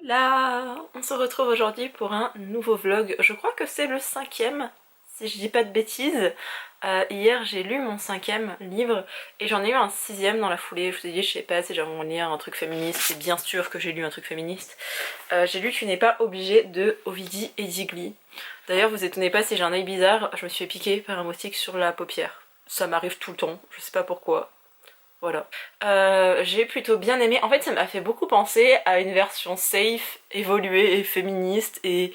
Là, on se retrouve aujourd'hui pour un nouveau vlog. Je crois que c'est le 5e, si je dis pas de bêtises. Hier, j'ai lu mon 5e livre et j'en ai eu un 6e dans la foulée. Je vous ai dit, je sais pas si j'avais envie de lire un truc féministe. C'est bien sûr que j'ai lu un truc féministe. J'ai lu Tu n'es pas obligé de Ovidi Ezigli. D'ailleurs, vous étonnez pas si j'ai un œil bizarre, je me suis fait piquer par un moustique sur la paupière. Ça m'arrive tout le temps, je sais pas pourquoi. Voilà. J'ai plutôt bien aimé. En fait, ça m'a fait beaucoup penser à une version safe, évoluée et féministe et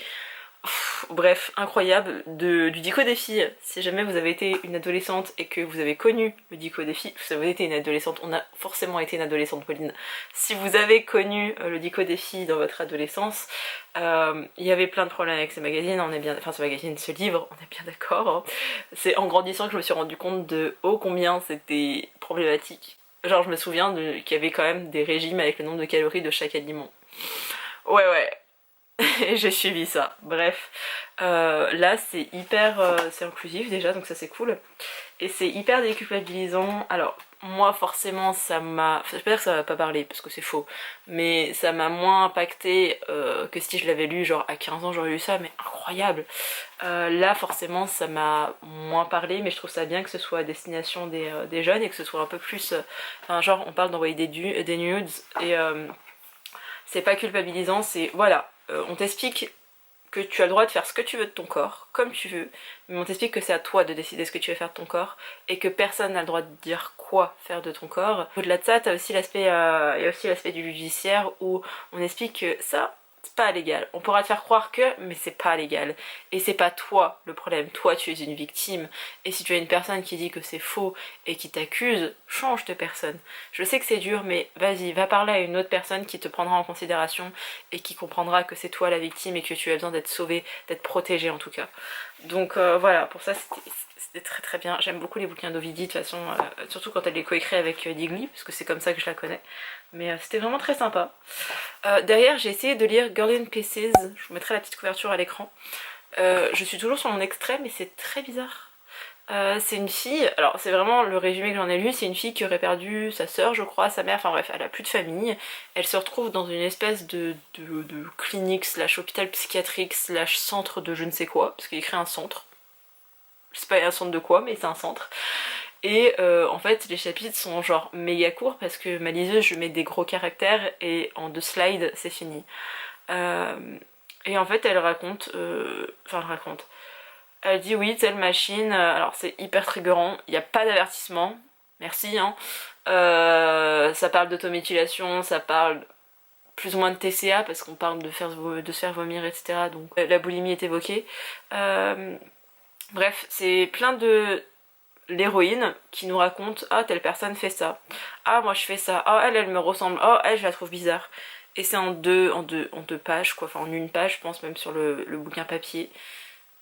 bref, incroyable du Dico des filles. Si jamais vous avez été une adolescente et que vous avez connu le Dico des filles, vous avez été une adolescente, on a forcément été une adolescente, Pauline. Si vous avez connu le Dico des filles dans votre adolescence, il y avait plein de problèmes avec ce magazine, on est bien, enfin ce magazine, ce livre, on est bien d'accord. Hein. C'est en grandissant que je me suis rendu compte de combien c'était problématique. Genre je me souviens qu'il y avait quand même des régimes avec le nombre de calories de chaque aliment. Ouais ouais, et j'ai suivi ça. Bref, là c'est hyper, c'est inclusif déjà, donc ça c'est cool. Et c'est hyper déculpabilisant. Alors moi forcément ça m'a, enfin, je peux pas dire que ça m'a pas parlé parce que c'est faux, mais ça m'a moins impacté que si je l'avais lu genre à 15 ans j'aurais lu ça, mais incroyable. Là forcément ça m'a moins parlé, mais je trouve ça bien que ce soit à destination des jeunes et que ce soit un peu plus, enfin genre on parle d'envoyer des nudes et c'est pas culpabilisant, c'est voilà, on t'explique que tu as le droit de faire ce que tu veux de ton corps, comme tu veux, mais on t'explique que c'est à toi de décider ce que tu veux faire de ton corps, et que personne n'a le droit de dire quoi faire de ton corps. Au-delà de ça, t'as aussi l'aspect, il y a aussi l'aspect du judiciaire où on explique que ça, c'est pas légal. On pourra te faire croire que, mais c'est pas légal. Et c'est pas toi le problème, toi tu es une victime. Et si tu as une personne qui dit que c'est faux et qui t'accuse, change de personne. Je sais que c'est dur, mais vas-y, va parler à une autre personne qui te prendra en considération et qui comprendra que c'est toi la victime et que tu as besoin d'être sauvée, d'être protégée en tout cas. Donc voilà, pour ça c'était très très bien. J'aime beaucoup les bouquins d'Ovidie de toute façon, surtout quand elle les coécrit avec Digli, parce que c'est comme ça que je la connais. Mais c'était vraiment très sympa. Derrière, j'ai essayé de lire Girl in Pieces, je vous mettrai la petite couverture à l'écran. Je suis toujours sur mon extrait, mais c'est très bizarre. C'est une fille, alors c'est vraiment le résumé que j'en ai lu, c'est une fille qui aurait perdu sa sœur je crois, sa mère, enfin bref, elle a plus de famille, elle se retrouve dans une espèce de clinique slash hôpital psychiatrique slash centre de je ne sais quoi, parce qu'il écrit un centre, je sais pas un centre de quoi mais c'est un centre, et en fait les chapitres sont genre méga courts parce que ma liseuse je mets des gros caractères et en 2 slides c'est fini. Et en fait elle raconte, enfin elle raconte, elle dit oui, telle machine, alors c'est hyper triggerant, il n'y a pas d'avertissement, merci hein. Ça parle d'automutilation, ça parle plus ou moins de TCA parce qu'on parle de se faire vomir, etc. Donc la boulimie est évoquée. Bref, c'est plein de l'héroïne qui nous raconte ah telle personne fait ça, ah moi je fais ça, ah elle me ressemble, oh elle je la trouve bizarre. Et c'est en deux pages quoi, enfin en une page je pense même sur le bouquin papier.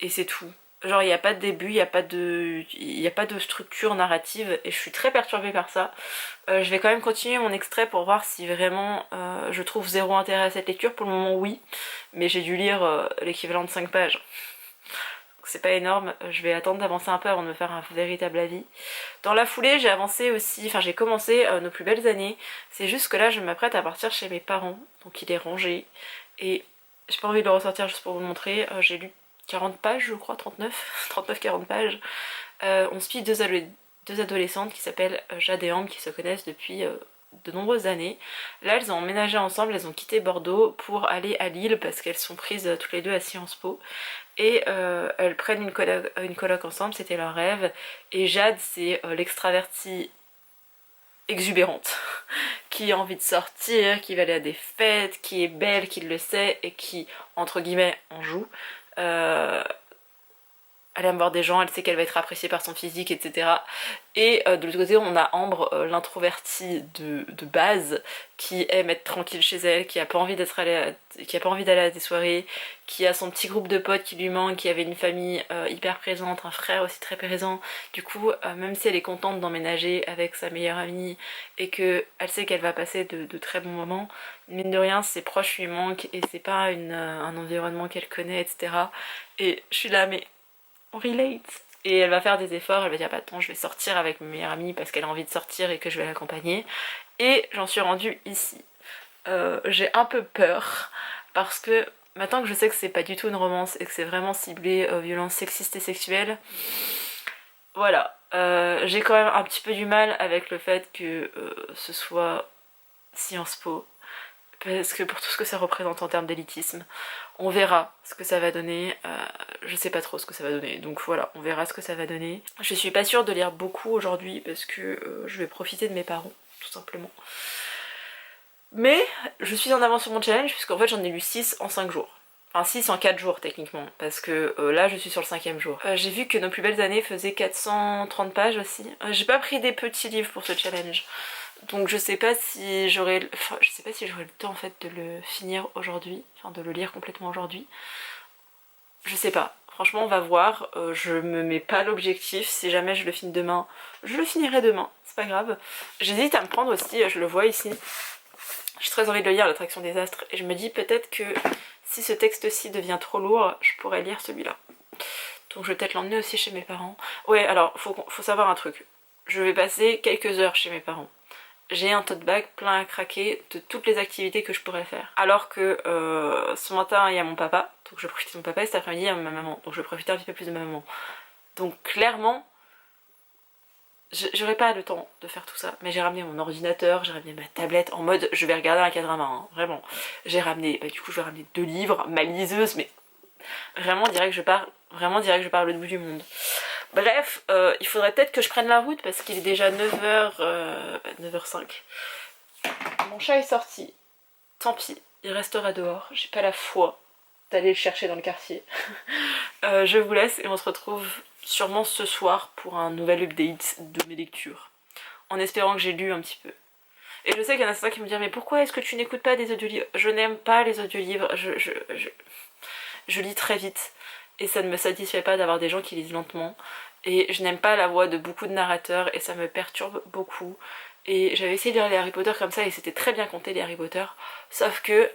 Et c'est tout. Genre il n'y a pas de début, il n'y a pas de structure narrative et je suis très perturbée par ça. Je vais quand même continuer mon extrait pour voir si vraiment je trouve zéro intérêt à cette lecture. Pour le moment oui, mais j'ai dû lire l'équivalent de 5 pages. C'est pas énorme, je vais attendre d'avancer un peu avant de me faire un véritable avis. Dans la foulée j'ai avancé aussi, enfin j'ai commencé Nos plus belles années. C'est juste que là je m'apprête à partir chez mes parents, donc il est rangé. Et j'ai pas envie de le ressortir juste pour vous le montrer. J'ai lu 40 pages je crois, 39-40 pages. On suit deux adolescentes qui s'appellent Jade et Ambre qui se connaissent depuis de nombreuses années. Là elles ont emménagé ensemble, elles ont quitté Bordeaux pour aller à Lille parce qu'elles sont prises toutes les deux à Sciences Po. Et elles prennent une coloc ensemble, c'était leur rêve. Et Jade c'est l'extravertie exubérante qui a envie de sortir, qui va aller à des fêtes, qui est belle, qui le sait et qui entre guillemets en joue. Elle aime voir des gens, elle sait qu'elle va être appréciée par son physique, etc. Et de l'autre côté, on a Ambre, l'introvertie de base, qui aime être tranquille chez elle, qui a pas envie qui a pas envie d'aller à des soirées, qui a son petit groupe de potes qui lui manque, qui avait une famille hyper présente, un frère aussi très présent. Du coup, même si elle est contente d'emménager avec sa meilleure amie et que elle sait qu'elle va passer de très bons moments, mine de rien, ses proches lui manquent et c'est pas un environnement qu'elle connaît, etc. Et je suis là, mais on relate. Et elle va faire des efforts, elle va dire bah attends je vais sortir avec ma meilleure amie parce qu'elle a envie de sortir et que je vais l'accompagner. Et j'en suis rendue ici. J'ai un peu peur parce que maintenant que je sais que c'est pas du tout une romance et que c'est vraiment ciblé violences sexistes et sexuelles, voilà. J'ai quand même un petit peu du mal avec le fait que ce soit Sciences Po, parce que pour tout ce que ça représente en termes d'élitisme, on verra ce que ça va donner. Je sais pas trop ce que ça va donner, donc voilà, on verra ce que ça va donner. Je suis pas sûre de lire beaucoup aujourd'hui parce que je vais profiter de mes parents, tout simplement. Mais je suis en avance sur mon challenge puisqu'en fait j'en ai lu 6 en 5 jours. Enfin 6 en 4 jours techniquement, parce que là je suis sur le 5e jour. J'ai vu que Nos plus belles années faisait 430 pages aussi. J'ai pas pris des petits livres pour ce challenge. Donc je sais pas si j'aurai le temps en fait de le finir aujourd'hui, enfin de le lire complètement aujourd'hui. Je sais pas. Franchement on va voir, je me mets pas l'objectif, si jamais je le finis demain, je le finirai demain, c'est pas grave. J'hésite à me prendre aussi, je le vois ici, j'ai très envie de le lire, l'attraction des astres, et je me dis peut-être que si ce texte-ci devient trop lourd, je pourrais lire celui-là. Donc je vais peut-être l'emmener aussi chez mes parents. Ouais, alors faut savoir un truc, je vais passer quelques heures chez mes parents. J'ai un tote bag plein à craquer de toutes les activités que je pourrais faire. Alors que ce matin il y a mon papa, donc je vais profiter de mon papa, et cet après-midi il y a ma maman, donc je vais profiter un petit peu plus de ma maman. Donc clairement, j'aurais pas le temps de faire tout ça, mais j'ai ramené mon ordinateur, j'ai ramené ma tablette en mode je vais regarder un K-drama, hein, vraiment. J'ai ramené, du coup je vais ramener 2 livres, ma liseuse, mais vraiment on dirait que je pars à l'autre bout du monde. Bref, il faudrait peut-être que je prenne la route parce qu'il est déjà 9h, 9h05. Mon chat est sorti, tant pis, il restera dehors, j'ai pas la foi d'aller le chercher dans le quartier. Je vous laisse et on se retrouve sûrement ce soir pour un nouvel update de mes lectures, en espérant que j'ai lu un petit peu. Et je sais qu'il y en a certains qui me disent mais pourquoi est-ce que tu n'écoutes pas des audiolivres? Je n'aime pas les audiolivres, je lis très vite et ça ne me satisfait pas d'avoir des gens qui lisent lentement. Et je n'aime pas la voix de beaucoup de narrateurs et ça me perturbe beaucoup. Et j'avais essayé de lire les Harry Potter comme ça et c'était très bien compté les Harry Potter, sauf que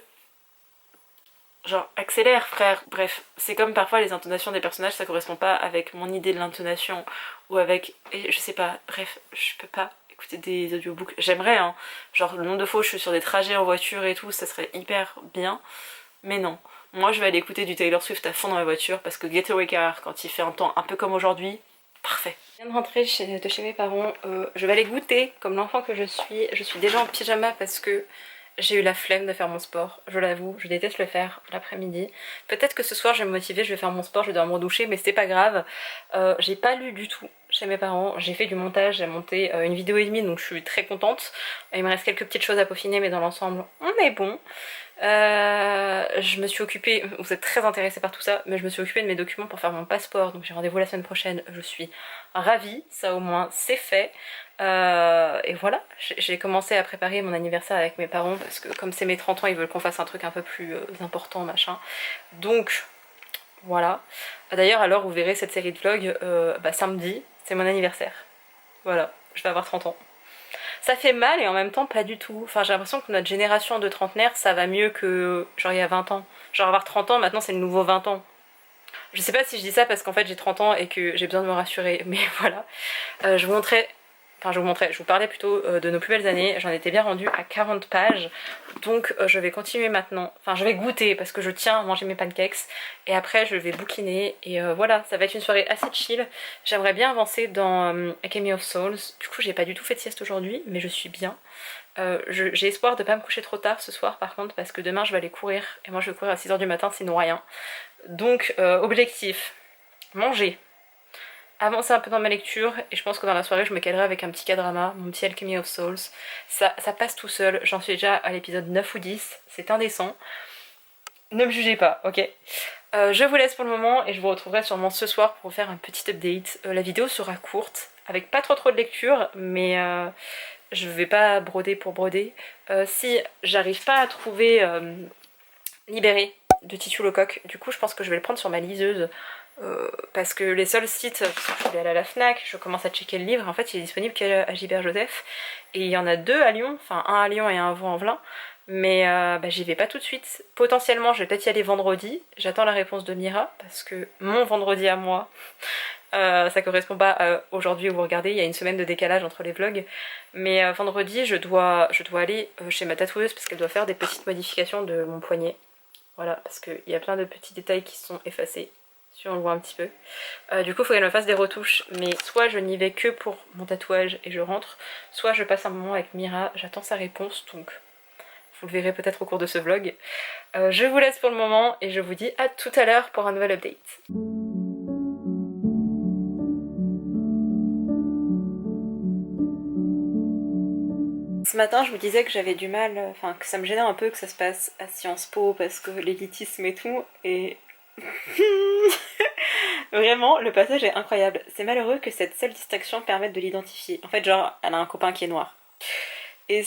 genre accélère frère, bref, c'est comme parfois les intonations des personnages ça correspond pas avec mon idée de l'intonation ou avec, et je sais pas, bref, je peux pas écouter des audiobooks, j'aimerais hein, genre le nombre de fois où je suis sur des trajets en voiture et tout, ça serait hyper bien, mais non, moi je vais aller écouter du Taylor Swift à fond dans ma voiture parce que Getaway Car, quand il fait un temps un peu comme aujourd'hui, parfait. Je viens de rentrer de chez mes parents, je vais aller goûter comme l'enfant que je suis déjà en pyjama parce que j'ai eu la flemme de faire mon sport, je l'avoue, je déteste le faire l'après-midi. Peut-être que ce soir je vais me motiver, je vais faire mon sport, je vais devoir me redoucher, mais c'était pas grave. J'ai pas lu du tout chez mes parents, j'ai fait du montage, j'ai monté 1h30 donc je suis très contente. Il me reste quelques petites choses à peaufiner mais dans l'ensemble on est bon. Je me suis occupée, vous êtes très intéressés par tout ça, mais je me suis occupée de mes documents pour faire mon passeport, donc j'ai rendez-vous la semaine prochaine, je suis ravie, ça au moins c'est fait. Et voilà, j'ai commencé à préparer mon anniversaire avec mes parents parce que comme c'est mes 30 ans, ils veulent qu'on fasse un truc un peu plus important, machin. Donc voilà. D'ailleurs, à l'heure où vous verrez cette série de vlogs, samedi, c'est mon anniversaire. Voilà, je vais avoir 30 ans. Ça fait mal et en même temps pas du tout. Enfin j'ai l'impression que notre génération de trentenaires ça va mieux que genre il y a 20 ans. Genre avoir 30 ans maintenant c'est le nouveau 20 ans. Je sais pas si je dis ça parce qu'en fait j'ai 30 ans et que j'ai besoin de me rassurer, mais voilà. Je vous parlais plutôt de Nos plus belles années, j'en étais bien rendue à 40 pages, donc je vais continuer maintenant, enfin je vais goûter parce que je tiens à manger mes pancakes, et après je vais bouquiner, et voilà, ça va être une soirée assez chill. J'aimerais bien avancer dans Alchemy of Souls, du coup j'ai pas du tout fait de sieste aujourd'hui, mais je suis bien. J'ai espoir de pas me coucher trop tard ce soir par contre, parce que demain je vais aller courir, et moi je vais courir à 6h du matin sinon rien. Donc objectif, manger, avancer un peu dans ma lecture, et je pense que dans la soirée je me calerai avec un petit K-drama, mon petit Alchemy of Souls. Ça passe tout seul, j'en suis déjà à l'épisode 9 ou 10, c'est indécent. Ne me jugez pas, ok. Je vous laisse pour le moment et je vous retrouverai sûrement ce soir pour vous faire un petit update. La vidéo sera courte, avec pas trop de lecture, mais je vais pas broder pour broder. Si j'arrive pas à trouver Libéré de Titu Lecoq, du coup je pense que je vais le prendre sur ma liseuse. Parce que les seuls sites, je vais aller à la FNAC, je commence à checker le livre, en fait il est disponible qu'à Gilbert Joseph, et il y en a 2 à Lyon, enfin un à Lyon et un à Vaux-en-Velin, mais j'y vais pas tout de suite. Potentiellement je vais peut-être y aller vendredi, j'attends la réponse de Mira, parce que mon vendredi à moi, ça correspond pas à aujourd'hui où vous regardez, il y a une semaine de décalage entre les vlogs, mais vendredi je dois aller chez ma tatoueuse parce qu'elle doit faire des petites modifications de mon poignet. Voilà, parce qu'il y a plein de petits détails qui sont effacés, si on le voit un petit peu. Du coup, il faut qu'elle me fasse des retouches, mais soit je n'y vais que pour mon tatouage et je rentre, soit je passe un moment avec Mira, j'attends sa réponse, donc vous le verrez peut-être au cours de ce vlog. Je vous laisse pour le moment et je vous dis à tout à l'heure pour un nouvel update. Ce matin, je vous disais que j'avais du mal, enfin que ça me gênait un peu que ça se passe à Sciences Po parce que l'élitisme et tout, et vraiment, le passage est incroyable. C'est malheureux que cette seule distinction permette de l'identifier. En fait, genre, elle a un copain qui est noir. Et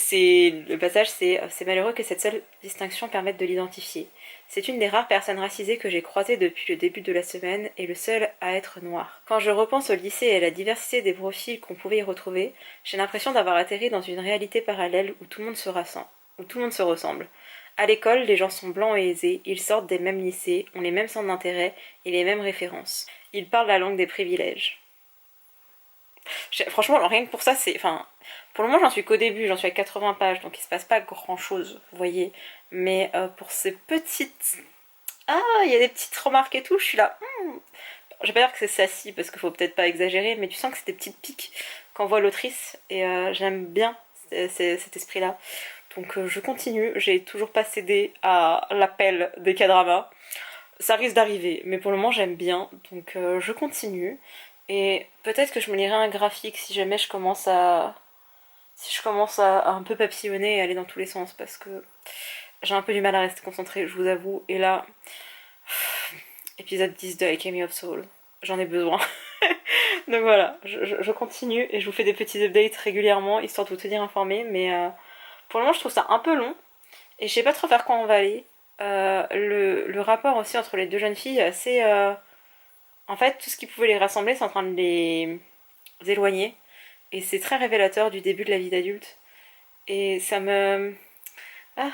le passage, c'est malheureux que cette seule distinction permette de l'identifier. C'est une des rares personnes racisées que j'ai croisées depuis le début de la semaine et le seul à être noir. Quand je repense au lycée et à la diversité des profils qu'on pouvait y retrouver, j'ai l'impression d'avoir atterri dans une réalité parallèle où tout le monde se rassemble, où tout le monde se ressemble. À l'école, les gens sont blancs et aisés, ils sortent des mêmes lycées, ont les mêmes centres d'intérêt et les mêmes références. Ils parlent la langue des privilèges. Franchement, rien que pour ça, c'est... Enfin, pour le moment, j'en suis qu'au début, j'en suis à 80 pages, donc il se passe pas grand-chose, vous voyez. Mais pour ces petites... Ah, il y a des petites remarques et tout, je suis là... Je vais pas dire que c'est sassy, parce qu'il faut peut-être pas exagérer, mais tu sens que c'est des petites piques qu'envoie l'autrice, et j'aime bien cet esprit-là. Donc je continue, j'ai toujours pas cédé à l'appel des K-dramas. Ça risque d'arriver, mais pour le moment j'aime bien, donc je continue. Et peut-être que je me lirai un graphique si jamais je commence à... Si je commence à un peu papillonner et aller dans tous les sens, parce que j'ai un peu du mal à rester concentrée, je vous avoue. Et là, épisode 10 de Alchemy of Soul, j'en ai besoin. Donc voilà, je continue et je vous fais des petits updates régulièrement, histoire de vous tenir informé, mais pour le moment je trouve ça un peu long, et je sais pas trop vers quoi on va aller. Le rapport aussi entre les deux jeunes filles est assez... En fait, tout ce qui pouvait les rassembler, c'est en train de les éloigner. Et c'est très révélateur du début de la vie d'adulte. Et ça me... Ah,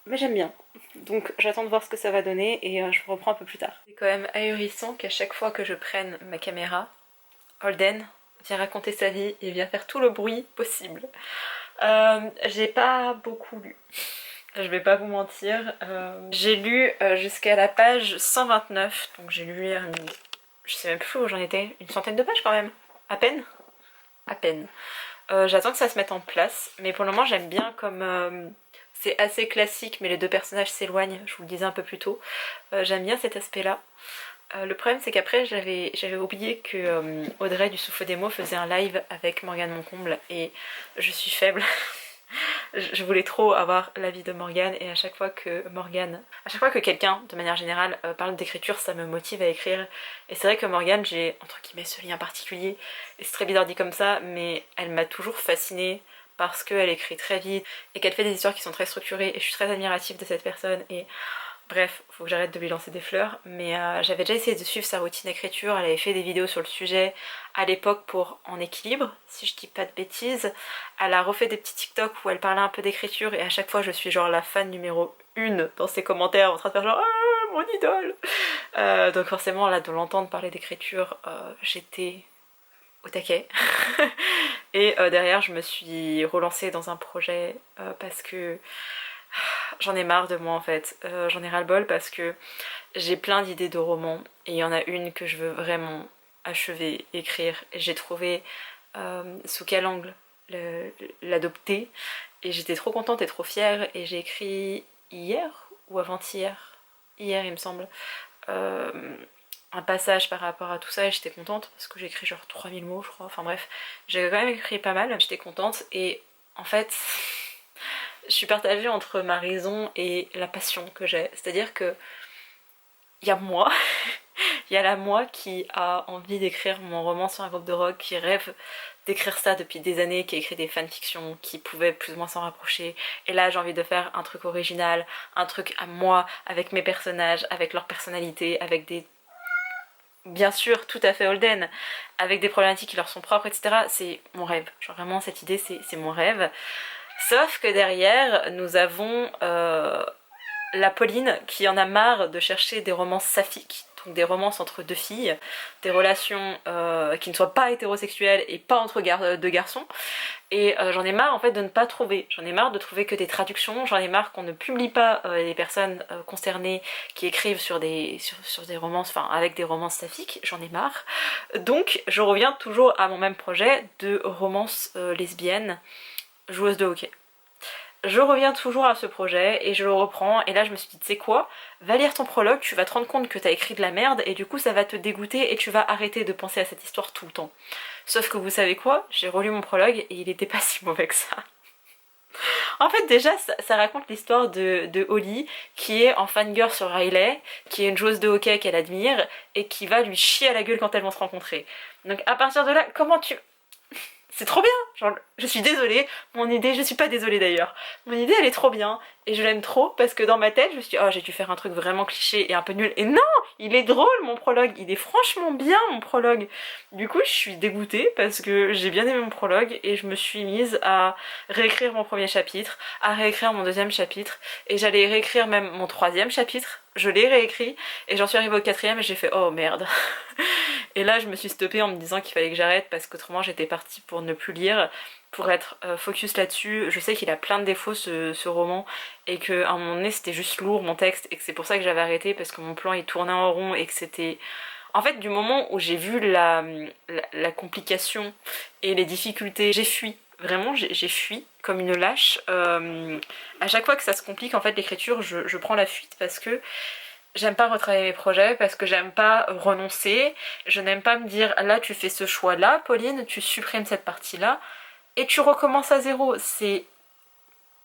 mais j'aime bien. Donc j'attends de voir ce que ça va donner et je vous reprends un peu plus tard. C'est quand même ahurissant qu'à chaque fois que je prenne ma caméra, Holden vient raconter sa vie et vient faire tout le bruit possible. J'ai pas beaucoup lu. Je vais pas vous mentir. J'ai lu jusqu'à la page 129, donc j'ai lu... je sais même plus où j'en étais, une centaine de pages quand même. À peine. À peine. J'attends que ça se mette en place, mais pour le moment j'aime bien comme c'est assez classique mais les deux personnages s'éloignent, je vous le disais un peu plus tôt. J'aime bien cet aspect là. Le problème c'est qu'après j'avais oublié que Audrey du Souffle des mots faisait un live avec Morgane Moncomble et je suis faible. Je voulais trop avoir l'avis de Morgane et à chaque fois que quelqu'un de manière générale parle d'écriture, ça me motive à écrire. Et c'est vrai que Morgane, j'ai entre guillemets ce lien particulier, et c'est très bizarre dit comme ça, mais elle m'a toujours fascinée parce qu'elle écrit très vite et qu'elle fait des histoires qui sont très structurées et je suis très admirative de cette personne et bref, faut que j'arrête de lui lancer des fleurs, mais j'avais déjà essayé de suivre sa routine d'écriture, elle avait fait des vidéos sur le sujet à l'époque pour En Équilibre, si je dis pas de bêtises. Elle a refait des petits TikTok où elle parlait un peu d'écriture et à chaque fois je suis genre la fan numéro 1 dans ses commentaires en train de faire genre ah, mon idole. Donc forcément là de l'entendre parler d'écriture, j'étais au taquet. Et derrière je me suis relancée dans un projet parce que j'en ai marre de moi en fait, j'en ai ras-le-bol parce que j'ai plein d'idées de romans et il y en a une que je veux vraiment achever, écrire. J'ai trouvé sous quel angle l'adopter et j'étais trop contente et trop fière et j'ai écrit hier ou avant-hier, hier il me semble, un passage par rapport à tout ça et j'étais contente parce que j'ai écrit genre 3000 mots je crois, enfin bref, j'ai quand même écrit pas mal, j'étais contente et en fait... Je suis partagée entre ma raison et la passion que j'ai. C'est-à-dire que il y a moi, il y a la moi qui a envie d'écrire mon roman sur un groupe de rock, qui rêve d'écrire ça depuis des années, qui a écrit des fanfictions, qui pouvait plus ou moins s'en rapprocher. Et là j'ai envie de faire un truc original, un truc à moi, avec mes personnages, avec leur personnalité, avec des... Bien sûr, tout à fait Holden, avec des problématiques qui leur sont propres, etc. C'est mon rêve. Genre vraiment cette idée c'est mon rêve. Sauf que derrière, nous avons la Pauline qui en a marre de chercher des romans saphiques. donc des romances entre deux filles, des relations qui ne soient pas hétérosexuelles et pas entre deux garçons. Et j'en ai marre en fait de ne pas trouver, j'en ai marre de trouver que des traductions, j'en ai marre qu'on ne publie pas les personnes concernées qui écrivent sur des romances, enfin avec des romances saphiques, j'en ai marre. Donc je reviens toujours à mon même projet de romance lesbienne, joueuse de hockey. Je reviens toujours à ce projet et je le reprends et là je me suis dit tu sais quoi, va lire ton prologue, tu vas te rendre compte que t'as écrit de la merde et du coup ça va te dégoûter et tu vas arrêter de penser à cette histoire tout le temps. Sauf que vous savez quoi, j'ai relu mon prologue et il était pas si mauvais que ça. En fait déjà ça raconte l'histoire de Holly qui est en fangirl sur Riley, qui est une joueuse de hockey qu'elle admire et qui va lui chier à la gueule quand elles vont se rencontrer. Donc à partir de là, comment tu... C'est trop bien, genre je suis désolée, mon idée, je suis pas désolée d'ailleurs, mon idée elle est trop bien et je l'aime trop parce que dans ma tête je me suis dit oh j'ai dû faire un truc vraiment cliché et un peu nul et non, il est drôle mon prologue, il est franchement bien mon prologue. Du coup je suis dégoûtée parce que j'ai bien aimé mon prologue et je me suis mise à réécrire mon premier chapitre, à réécrire mon deuxième chapitre et j'allais réécrire même mon troisième chapitre, je l'ai réécrit et j'en suis arrivée au quatrième et j'ai fait oh merde. Et là je me suis stoppée en me disant qu'il fallait que j'arrête parce qu'autrement j'étais partie pour ne plus lire, pour être focus là-dessus. Je sais qu'il a plein de défauts ce roman et qu'à un moment donné c'était juste lourd mon texte et que c'est pour ça que j'avais arrêté parce que mon plan il tournait en rond et que c'était... En fait du moment où j'ai vu la complication et les difficultés, j'ai fui. Vraiment j'ai fui comme une lâche. À chaque fois que ça se complique en fait l'écriture je prends la fuite parce que j'aime pas retravailler mes projets parce que j'aime pas renoncer, je n'aime pas me dire là tu fais ce choix là Pauline, tu supprimes cette partie là et tu recommences à zéro, c'est...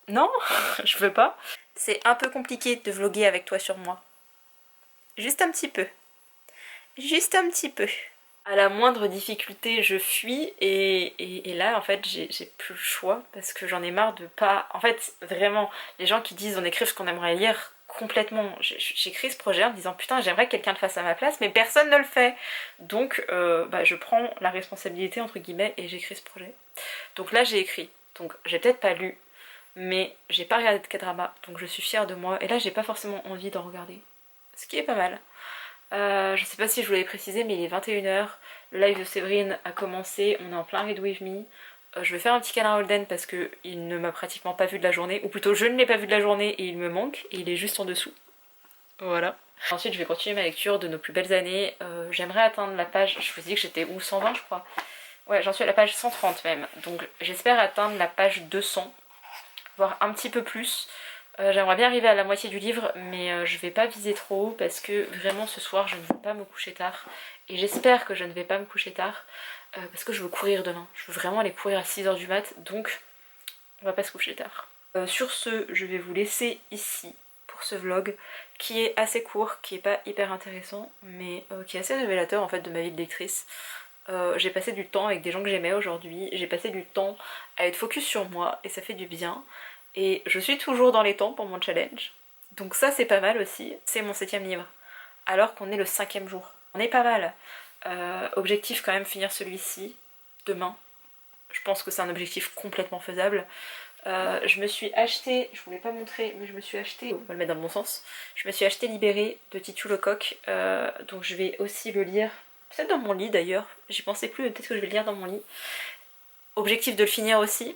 Non, je veux pas. C'est un peu compliqué de vlogger avec toi sur moi. Juste un petit peu. Juste un petit peu. À la moindre difficulté je fuis et là en fait j'ai plus le choix parce que j'en ai marre de pas... En fait vraiment les gens qui disent on écrive ce qu'on aimerait lire, complètement, j'écris ce projet en me disant putain j'aimerais que quelqu'un le fasse à ma place mais personne ne le fait. Donc je prends la responsabilité entre guillemets et j'écris ce projet. Donc là j'ai écrit, donc j'ai peut-être pas lu mais j'ai pas regardé de K-drama donc je suis fière de moi et là j'ai pas forcément envie d'en regarder. Ce qui est pas mal. Je sais pas si je vous l'avais précisé mais il est 21h, le live de Séverine a commencé, on est en plein Read With Me. Je vais faire un petit câlin Holden parce qu'il ne m'a pratiquement pas vu de la journée, ou plutôt je ne l'ai pas vu de la journée et il me manque, et il est juste en dessous. Voilà. Ensuite je vais continuer ma lecture de nos plus belles années, j'aimerais atteindre la page, je vous dis que j'étais où, 120 je crois. Ouais j'en suis à la page 130 même, donc j'espère atteindre la page 200, voire un petit peu plus. J'aimerais bien arriver à la moitié du livre mais je vais pas viser trop haut parce que vraiment ce soir je ne veux pas me coucher tard et j'espère que je ne vais pas me coucher tard parce que je veux courir demain, je veux vraiment aller courir à 6h du mat donc on va pas se coucher tard. Sur ce je vais vous laisser ici pour ce vlog qui est assez court, qui est pas hyper intéressant mais qui est assez révélateur en fait de ma vie de lectrice. J'ai passé du temps avec des gens que j'aimais aujourd'hui, j'ai passé du temps à être focus sur moi et ça fait du bien. Et je suis toujours dans les temps pour mon challenge. Donc ça c'est pas mal aussi. C'est mon 7ème livre. Alors qu'on est le 5ème jour. On est pas mal. Objectif quand même finir celui-ci demain. Je pense que c'est un objectif complètement faisable. Je me suis acheté, je voulais pas montrer, mais je me suis acheté, on va le mettre dans le bon sens. Je me suis acheté Libéré de Titu Lecoq. Donc je vais aussi le lire. Peut-être dans mon lit d'ailleurs. J'y pensais plus, mais peut-être que je vais le lire dans mon lit. Objectif de le finir aussi.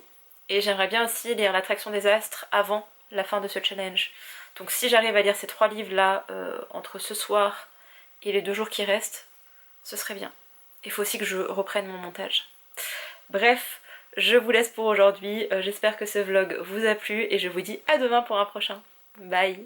Et j'aimerais bien aussi lire L'Attraction des Astres avant la fin de ce challenge. Donc si j'arrive à lire ces 3 livres là entre ce soir et les 2 jours qui restent, ce serait bien. Il faut aussi que je reprenne mon montage. Bref, je vous laisse pour aujourd'hui. J'espère que ce vlog vous a plu et je vous dis à demain pour un prochain. Bye!